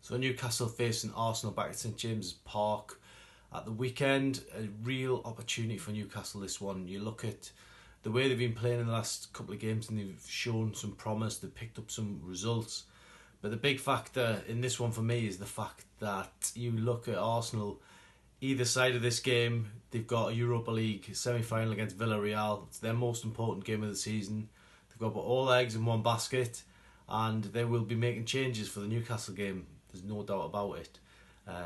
So Newcastle facing Arsenal back at St James's Park at the weekend. A real opportunity for Newcastle, this one. You look at the way they've been playing in the last couple of games and they've shown some promise, they've picked up some results. But the big factor in this one for me is the fact that you look at Arsenal, either side of this game, they've got a Europa League semi-final against Villarreal. It's their most important game of the season. They've got all eggs in one basket, and they will be making changes for the Newcastle game. There's no doubt about it.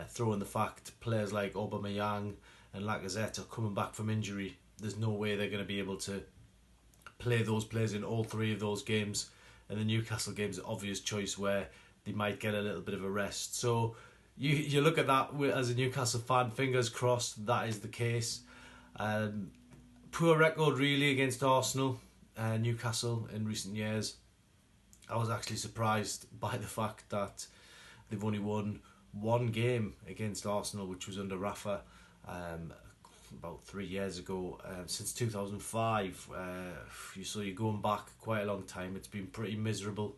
Throw in the fact players like Aubameyang and Lacazette are coming back from injury. There's no way they're going to be able to play those players in all three of those games. And the Newcastle game's an obvious choice where they might get a little bit of a rest. So you look at that as a Newcastle fan, fingers crossed that is the case. Poor record really against Arsenal, Newcastle in recent years. I was actually surprised by the fact that they've only won one game against Arsenal, which was under Rafa about 3 years ago. Since 2005, so you're going back quite a long time. It's been pretty miserable.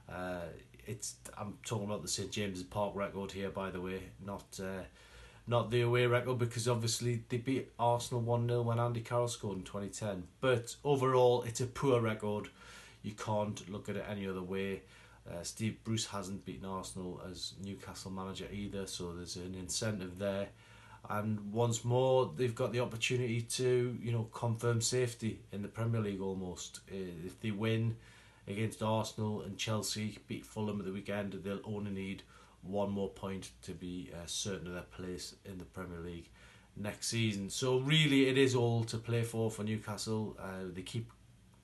I'm talking about the St James's Park record here, by the way, not the away record, because obviously they beat Arsenal 1-0 when Andy Carroll scored in 2010. But overall, it's a poor record. You can't look at it any other way. Steve Bruce hasn't beaten Arsenal as Newcastle manager either, so there's an incentive there. And once more, they've got the opportunity to, confirm safety in the Premier League almost. If they win against Arsenal and Chelsea, beat Fulham at the weekend, they'll only need one more point to be certain of their place in the Premier League next season. So really, it is all to play for Newcastle. They keep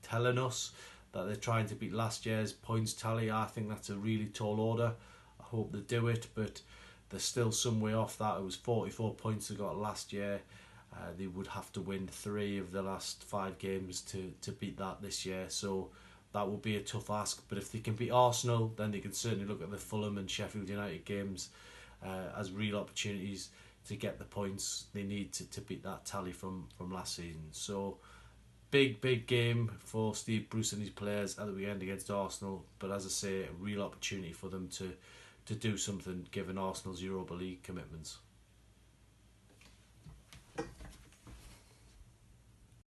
telling us that they're trying to beat last year's points tally. I think that's a really tall order. I hope they do it, but they're still some way off that. It was 44 points they got last year. They would have to win 3 of the last 5 games to beat that this year. So that will be a tough ask. But if they can beat Arsenal, then they can certainly look at the Fulham and Sheffield United games as real opportunities to get the points they need to beat that tally from last season. So big game for Steve Bruce and his players at the weekend against Arsenal. But as I say, a real opportunity for them to do something given Arsenal's Europa League commitments.